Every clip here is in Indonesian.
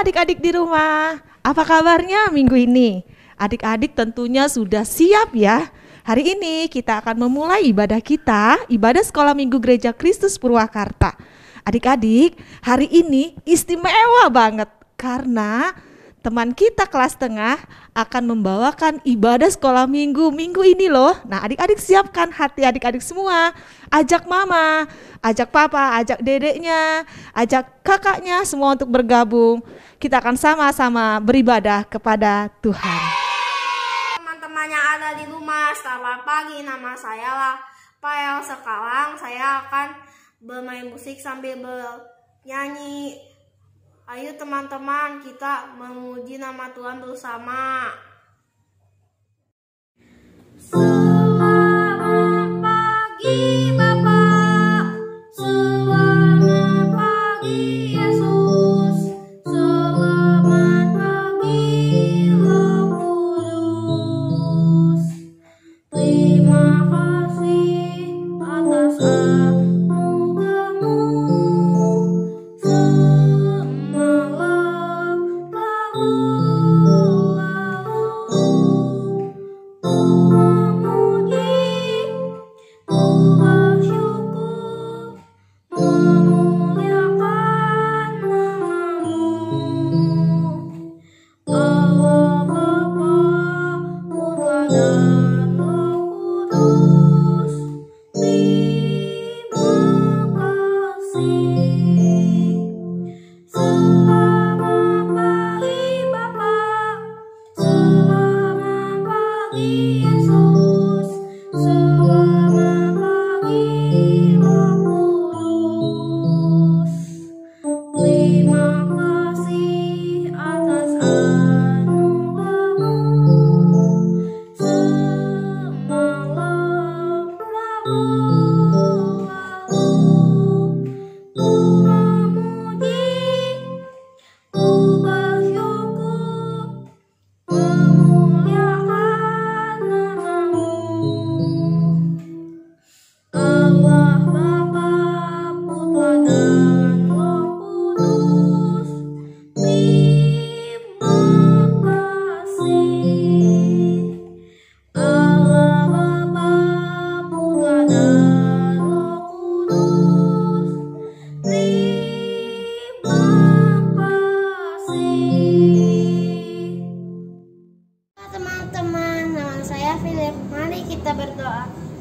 adik-adik di rumah. Apa kabarnya minggu ini? Adik-adik tentunya sudah siap ya. Hari ini kita akan memulai ibadah kita, ibadah sekolah minggu Gereja Kristus Purwakarta. Adik-adik, hari ini istimewa banget karena teman kita kelas tengah akan membawakan ibadah sekolah minggu ini loh. Nah, adik-adik siapkan hati adik-adik semua. Ajak mama, ajak papa, ajak dedeknya, ajak kakaknya semua untuk bergabung. Kita akan sama-sama beribadah kepada Tuhan. Teman-teman yang ada di rumah, selamat pagi. Nama saya lah Pael. Sekarang saya akan bermain musik sambil bernyanyi. Ayo teman-teman, kita memuji nama Tuhan bersama. Selamat pagi Bapak, selamat pagi Yesus, selamat pagi Roh Kudus. Terima kasih atas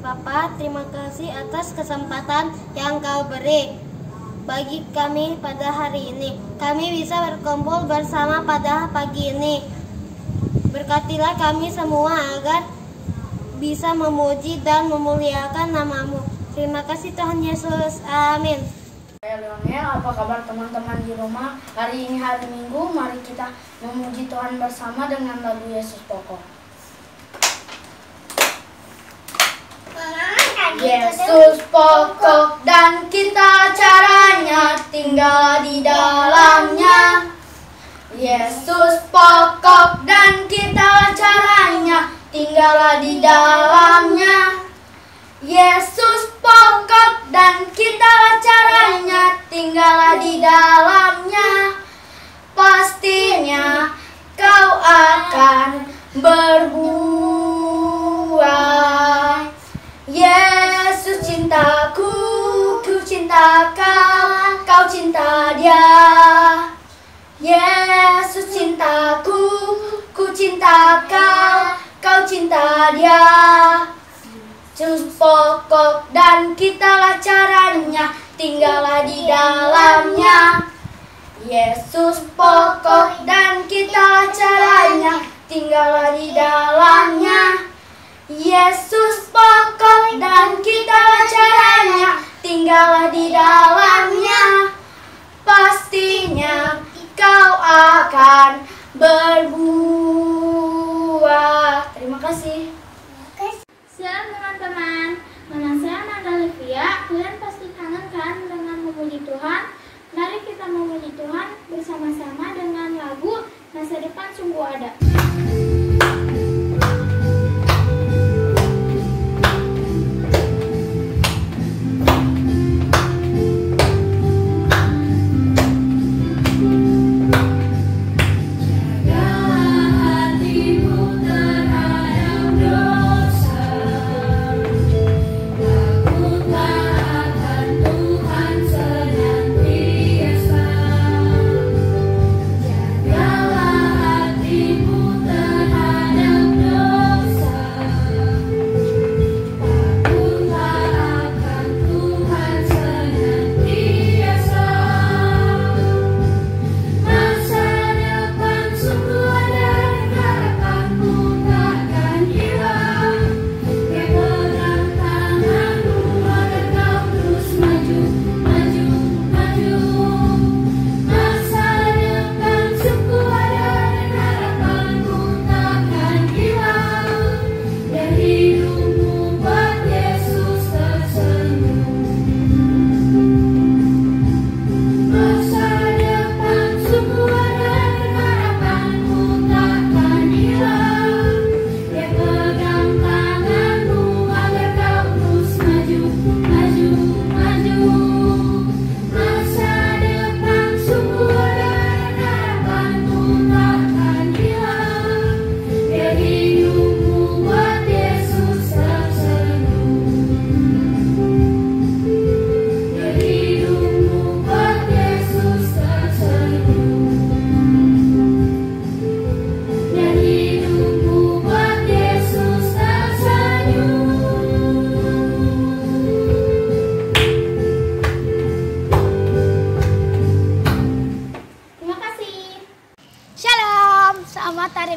Bapak, terima kasih atas kesempatan yang Kau beri bagi kami pada hari ini. Kami bisa berkumpul bersama pada pagi ini. Berkatilah kami semua agar bisa memuji dan memuliakan nama-Mu. Terima kasih Tuhan Yesus. Amin. Saya Lionel, apa kabar teman-teman di rumah? Hari ini hari Minggu, mari kita memuji Tuhan bersama dengan lagu Yesus Pokok. Yesus pokok dan kita caranya tinggal di dalamnya. Yesus pokok dan kita caranya tinggal di dalamnya. Yesus pokok dan kita caranya tinggal di dalamnya. Pastinya kau akan berbuah. Yesus cintaku, ku cinta kau, kau cinta dia. Yesus cintaku, ku cinta kau, kau cinta dia. Yesus pokok dan kitalah caranya, tinggallah di dalamnya. Yesus pokok dan kitalah caranya, tinggallah di dalamnya. Yesus pokok dan kita caranya, tinggallah di dalamnya. Pastinya kau akan berbuah. Terima kasih. Shalom teman-teman, nama saya Nanda Livia. Kalian pasti kangen kan dengan memuji Tuhan? Mari kita memuji Tuhan bersama-sama dengan lagu Masa Depan Sungguh Ada.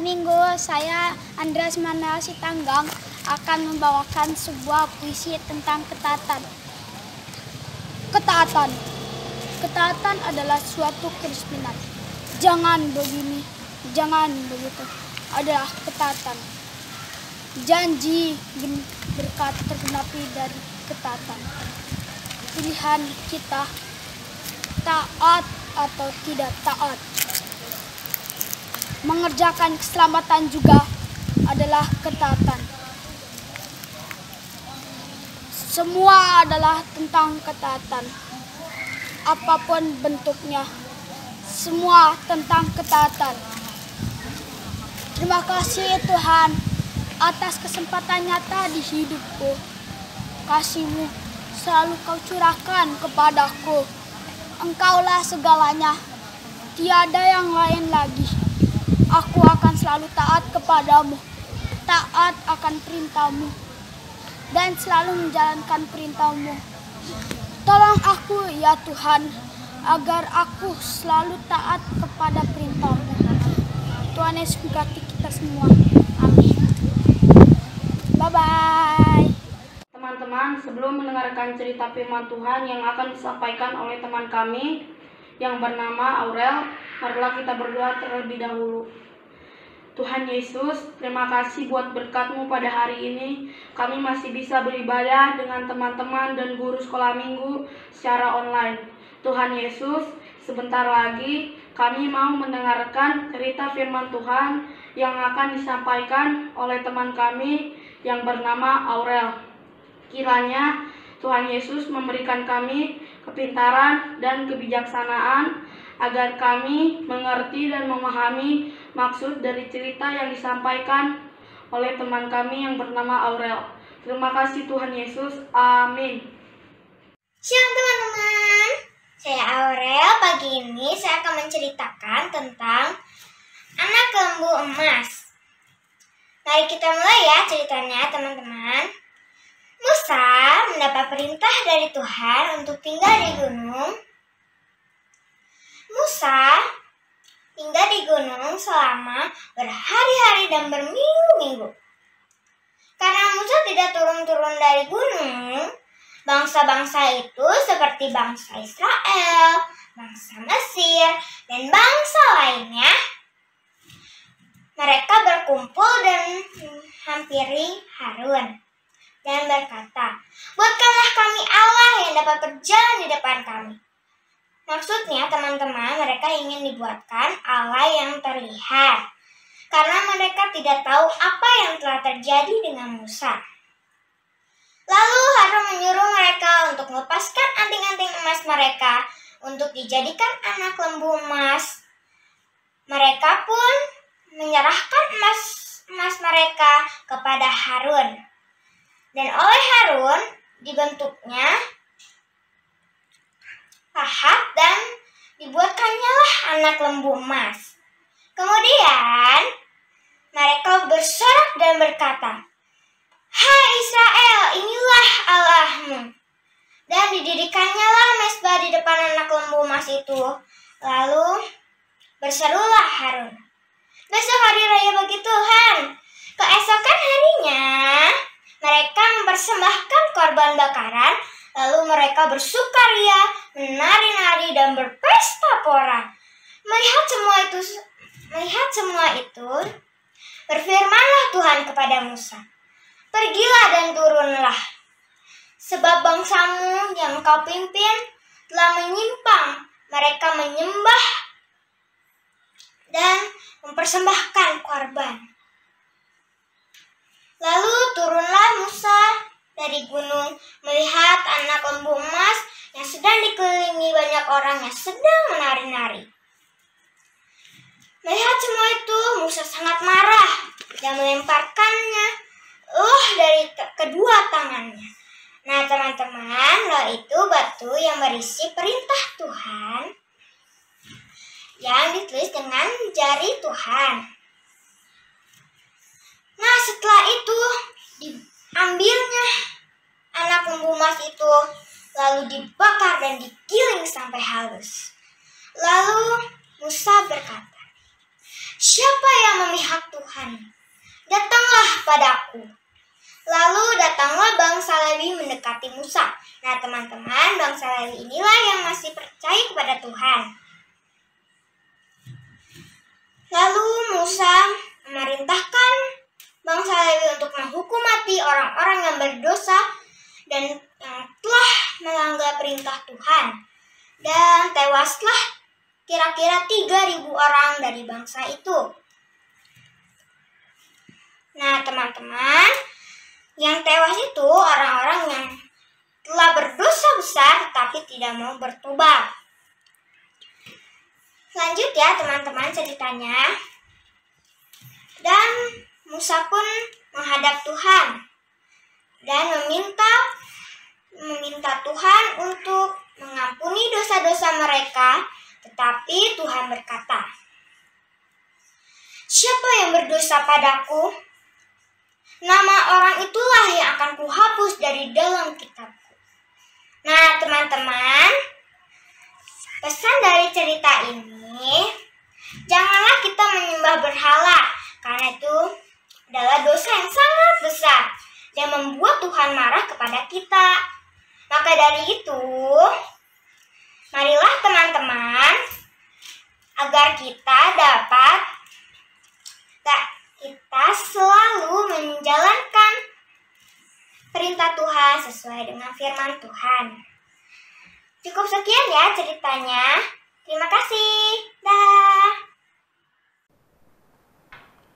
minggu saya Andreas Manal Sitanggang akan membawakan sebuah puisi tentang ketaatan. Ketaatan. Ketaatan adalah suatu kedisiplinan. Jangan begini, jangan begitu. Adalah ketaatan. Janji berkat tergenapi dari ketaatan. Pilihan kita taat atau tidak taat. Mengerjakan keselamatan juga adalah ketaatan. Semua adalah tentang ketaatan. Apapun bentuknya, semua tentang ketaatan. Terima kasih Tuhan atas kesempatan nyata di hidupku. Kasih-Mu selalu Kau curahkan kepadaku. Engkaulah segalanya, tiada yang lain lagi. Aku akan selalu taat kepadamu, taat akan perintah-Mu, dan selalu menjalankan perintah-Mu. Tolong aku ya Tuhan, agar aku selalu taat kepada perintah-Mu. Tuhan Yesus memberkati kita semua. Amin. Bye-bye. Teman-teman, sebelum mendengarkan cerita firman Tuhan yang akan disampaikan oleh teman kami yang bernama Aurel, marilah kita berdoa terlebih dahulu. Tuhan Yesus, terima kasih buat berkat-Mu pada hari ini. Kami masih bisa beribadah dengan teman-teman dan guru sekolah minggu secara online. Tuhan Yesus, sebentar lagi kami mau mendengarkan cerita firman Tuhan yang akan disampaikan oleh teman kami yang bernama Aurel. Kiranya Tuhan Yesus memberikan kami kepintaran dan kebijaksanaan agar kami mengerti dan memahami maksud dari cerita yang disampaikan oleh teman kami yang bernama Aurel. Terima kasih Tuhan Yesus. Amin. Shalom teman-teman, saya Aurel. Pagi ini saya akan menceritakan tentang anak lembu emas. Mari kita mulai ya ceritanya teman-teman. Musa mendapat perintah dari Tuhan untuk tinggal di gunung. Musa tinggal di gunung selama berhari-hari dan berminggu-minggu. Karena Musa tidak turun-turun dari gunung, bangsa-bangsa itu seperti bangsa Israel, bangsa Mesir, dan bangsa lainnya, mereka berkumpul dan menghampiri Harun dan berkata, "Buatkanlah kami Allah yang dapat berjalan di depan kami." Maksudnya teman-teman, mereka ingin dibuatkan Allah yang terlihat, karena mereka tidak tahu apa yang telah terjadi dengan Musa. Lalu Harun menyuruh mereka untuk melepaskan anting-anting emas mereka untuk dijadikan anak lembu emas. Mereka pun menyerahkan emas mereka kepada Harun. Dan oleh Harun dibentuknya pahat dan dibuatkannya lah anak lembu emas. Kemudian mereka bersorak dan berkata, "Hai Israel, inilah Allahmu." Dan didirikannya lah mezbah di depan anak lembu emas itu. Lalu berserulah Harun, "Besok hari raya bagi Tuhan." Keesokan harinya mereka mempersembahkan korban bakaran, lalu mereka bersukaria, menari-nari dan berpesta pora. Melihat semua itu, berfirmanlah Tuhan kepada Musa, "Pergilah dan turunlah, sebab bangsamu yang kau pimpin telah menyimpang. Mereka menyembah dan mempersembahkan korban." Lalu turunlah Musa dari gunung melihat anak lembu emas yang sedang dikelilingi banyak orang yang sedang menari-nari. Melihat semua itu, Musa sangat marah dan melemparkannya dari kedua tangannya. Nah teman-teman, loh itu batu yang berisi perintah Tuhan yang ditulis dengan jari Tuhan. Nah setelah itu diambilnya anak lembu emas itu, lalu dibakar dan digiling sampai halus. Lalu Musa berkata, Siapa yang memihak Tuhan? Datanglah padaku. Lalu datanglah bangsa Lewi mendekati Musa. Nah teman-teman, bangsa Lewi inilah yang masih percaya kepada Tuhan. Lalu Musa memerintahkan bangsa Lewi untuk menghukum mati orang-orang yang berdosa dan yang telah melanggar perintah Tuhan. Dan tewaslah kira-kira 3.000 orang dari bangsa itu. Nah teman-teman, yang tewas itu orang-orang yang telah berdosa besar tetapi tidak mau bertobat. Lanjut ya teman-teman ceritanya. Dan Musa pun menghadap Tuhan dan meminta Tuhan untuk mengampuni dosa-dosa mereka. Tetapi Tuhan berkata, "Siapa yang berdosa padaku? Nama orang itulah yang akan kuhapus dari dalam kitabku." Nah teman-teman, pesan dari cerita ini, janganlah kita menyembah berhala, karena itu adalah dosa yang sangat besar dan membuat Tuhan marah kepada kita. Maka dari itu, marilah teman-teman, agar kita selalu menjalankan perintah Tuhan sesuai dengan firman Tuhan. Cukup sekian ya ceritanya. Terima kasih. Dah.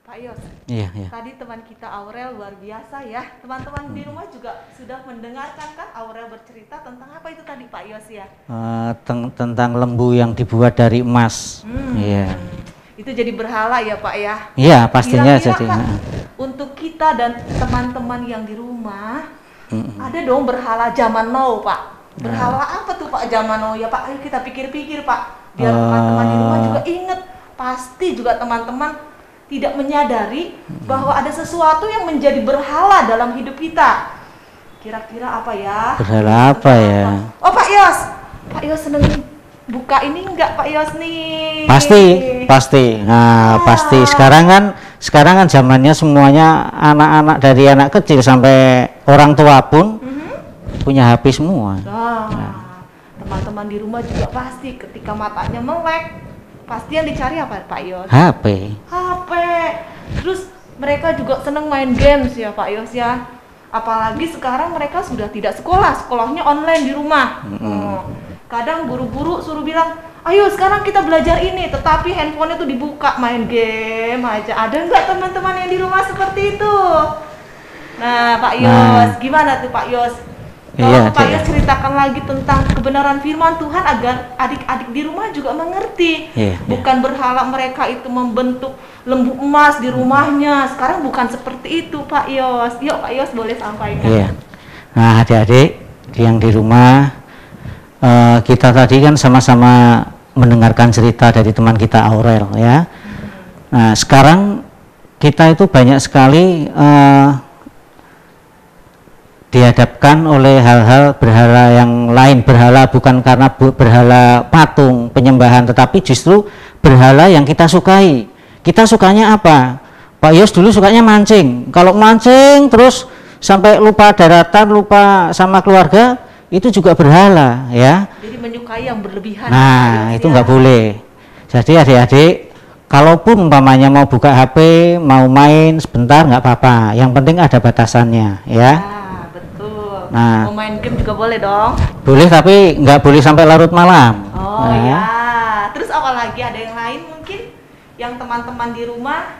Pak Yos, Iya. tadi teman kita Aurel luar biasa ya. Teman-teman di rumah juga sudah mendengarkan kan Aurel bercerita tentang apa itu tadi Pak Yos ya? Tentang lembu yang dibuat dari emas. Iya. Itu jadi berhala ya Pak ya? Iya, pastinya Kira-kira, jadi. Pak, untuk kita dan teman-teman yang di rumah, ada dong berhala zaman now Pak. Berhala apa tuh Pak zaman now ya Pak? Ayo kita pikir-pikir Pak. Biar teman-teman di rumah juga ingat. Pasti juga teman-teman tidak menyadari bahwa ada sesuatu yang menjadi berhala dalam hidup kita. Kira-kira apa ya? Berhala apa ya? Oh Pak Yos seneng buka ini enggak Pak Yos nih? Pasti. Nah, pasti. Sekarang kan zamannya semuanya anak-anak dari anak kecil sampai orang tua pun punya HP semua. Teman-teman di rumah juga pasti ketika matanya melek, pasti yang dicari apa Pak Yos? HP. Terus mereka juga seneng main games ya Pak Yos ya. Apalagi sekarang mereka sudah tidak sekolahnya online di rumah. Kadang guru-guru suruh bilang, ayo sekarang kita belajar ini, tetapi handphonenya tuh dibuka main game aja. Ada nggak teman-teman yang di rumah seperti itu? Nah Pak Yos, gimana tuh Pak Yos? Tolong Pak Yos ceritakan lagi tentang kebenaran firman Tuhan agar adik-adik di rumah juga mengerti. Bukan berhala mereka itu membentuk lembu emas di rumahnya. Sekarang bukan seperti itu Pak Yos. Yuk Pak Yos boleh sampaikan. Nah adik-adik yang di rumah, kita tadi kan sama-sama mendengarkan cerita dari teman kita Aurel ya. Nah sekarang kita itu banyak sekali dihadapkan oleh hal-hal berhala yang lain. Berhala bukan karena berhala patung penyembahan, tetapi justru berhala yang kita sukai. Kita sukanya apa? Pak Yos dulu sukanya mancing. Kalau mancing terus sampai lupa daratan, lupa sama keluarga, itu juga berhala ya. Jadi menyukai yang berlebihan. Nah itu nggak boleh. Jadi adik-adik, kalaupun umpamanya mau buka HP, mau main sebentar nggak apa-apa. Yang penting ada batasannya ya. Betul. Nah, mau main game juga boleh dong. Boleh tapi nggak boleh sampai larut malam. Terus apa lagi? Ada yang lain mungkin yang teman-teman di rumah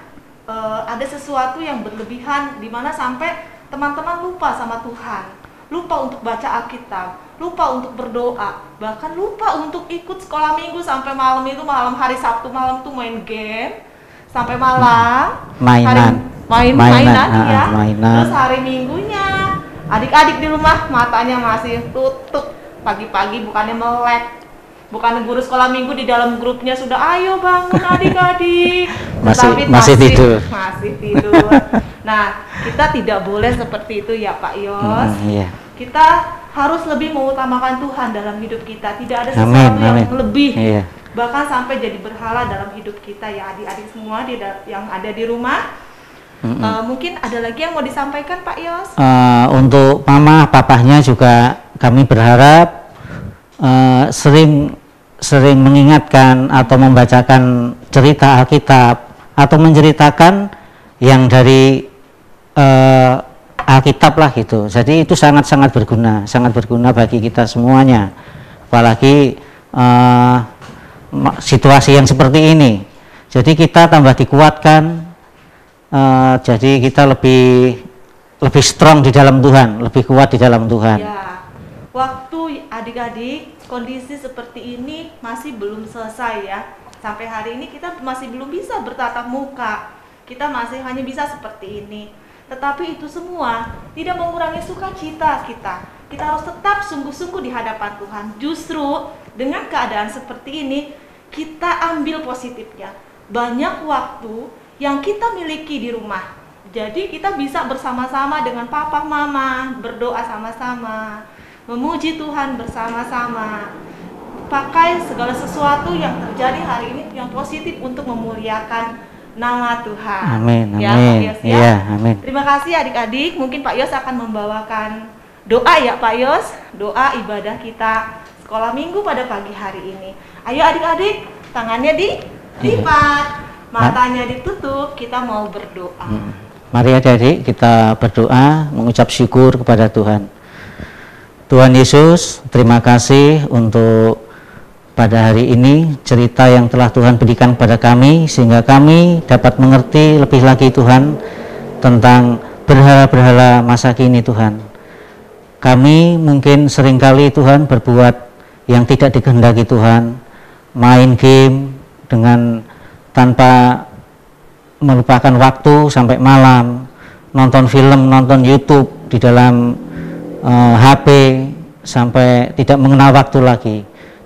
ada sesuatu yang berlebihan di mana sampai teman-teman lupa sama Tuhan. Lupa untuk baca Alkitab, lupa untuk berdoa, bahkan lupa untuk ikut sekolah minggu sampai malam itu, malam hari Sabtu malam tuh main game sampai malam, mainan ya. Terus hari Minggunya adik-adik di rumah matanya masih tutup, pagi-pagi bukannya melek, bukan guru sekolah minggu di dalam grupnya sudah ayo bangun adik-adik, masih tidur. Nah, kita tidak boleh seperti itu ya Pak Yos. Kita harus lebih mengutamakan Tuhan dalam hidup kita. Tidak ada sesuatu yang lebih bahkan sampai jadi berhala dalam hidup kita ya adik-adik semua yang ada di rumah. Mungkin ada lagi yang mau disampaikan Pak Yos? Untuk mama, papahnya juga kami berharap sering mengingatkan atau membacakan cerita Alkitab atau menceritakan yang dari Alkitab lah gitu. Jadi itu sangat berguna bagi kita semuanya. Apalagi situasi yang seperti ini. Jadi kita tambah dikuatkan. Jadi kita lebih strong di dalam Tuhan, lebih kuat di dalam Tuhan. Ya, waktu adik-adik kondisi seperti ini masih belum selesai ya. Sampai hari ini kita masih belum bisa bertatap muka. Kita masih hanya bisa seperti ini. Tetapi itu semua tidak mengurangi sukacita kita. Kita harus tetap sungguh-sungguh di hadapan Tuhan. Justru dengan keadaan seperti ini kita ambil positifnya. Banyak waktu yang kita miliki di rumah. Jadi kita bisa bersama-sama dengan papa mama, berdoa sama-sama, memuji Tuhan bersama-sama. Pakai segala sesuatu yang terjadi hari ini yang positif untuk memuliakan nama Tuhan. Amin, ya, amin. Pak Yos, ya. Iya, amin. Terima kasih adik-adik. Mungkin Pak Yos akan membawakan doa ya Pak Yos, doa ibadah kita sekolah minggu pada pagi hari ini. Ayo adik-adik, tangannya dilipat. Matanya ditutup, kita mau berdoa. Mari adik-adik kita berdoa, mengucap syukur kepada Tuhan. Tuhan Yesus, terima kasih untuk pada hari ini cerita yang telah Tuhan berikan kepada kami, sehingga kami dapat mengerti lebih lagi Tuhan tentang berhala-berhala masa kini Tuhan. Kami mungkin seringkali Tuhan berbuat yang tidak dikehendaki Tuhan, main game dengan tanpa melupakan waktu sampai malam, nonton film, nonton YouTube di dalam HP sampai tidak mengenal waktu lagi.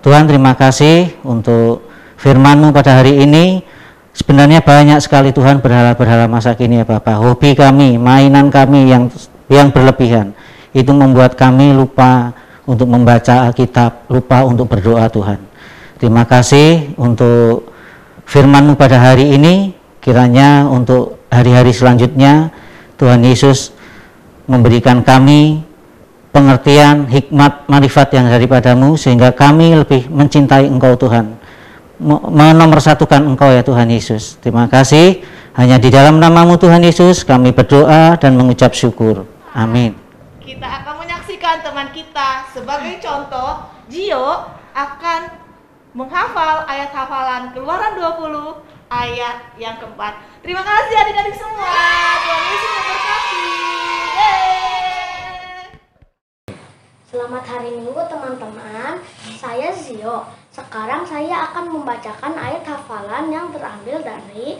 Tuhan terima kasih untuk firman-Mu pada hari ini. Sebenarnya banyak sekali Tuhan berhala-berhala masa kini ya Bapak. Hobi kami, mainan kami yang berlebihan itu membuat kami lupa untuk membaca Alkitab, lupa untuk berdoa Tuhan. Terima kasih untuk firman-Mu pada hari ini, kiranya untuk hari-hari selanjutnya Tuhan Yesus memberikan kami pengertian, hikmat, marifat yang daripada-Mu, sehingga kami lebih mencintai Engkau Tuhan, menomorsatukan Engkau ya Tuhan Yesus. Terima kasih, hanya di dalam nama-Mu Tuhan Yesus kami berdoa dan mengucap syukur. Amin. Kita akan menyaksikan teman kita sebagai contoh. Gio akan menghafal ayat hafalan Keluaran 20 ayat yang keempat. Terima kasih adik-adik semua. Tuhan Yesus memberkati. Selamat hari Minggu teman-teman. Saya Zio. Sekarang saya akan membacakan ayat hafalan yang terambil dari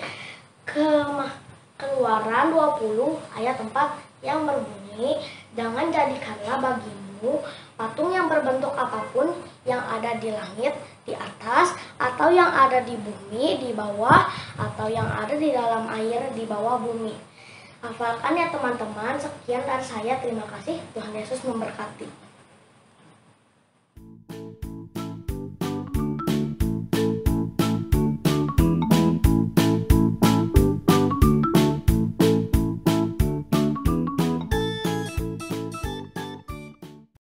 Keluaran 20 ayat 4 yang berbunyi, "Jangan jadikanlah bagimu patung yang berbentuk apapun yang ada di langit di atas, atau yang ada di bumi di bawah, atau yang ada di dalam air di bawah bumi." Hafalkan ya teman-teman. Sekian dari saya. Terima kasih. Tuhan Yesus memberkati.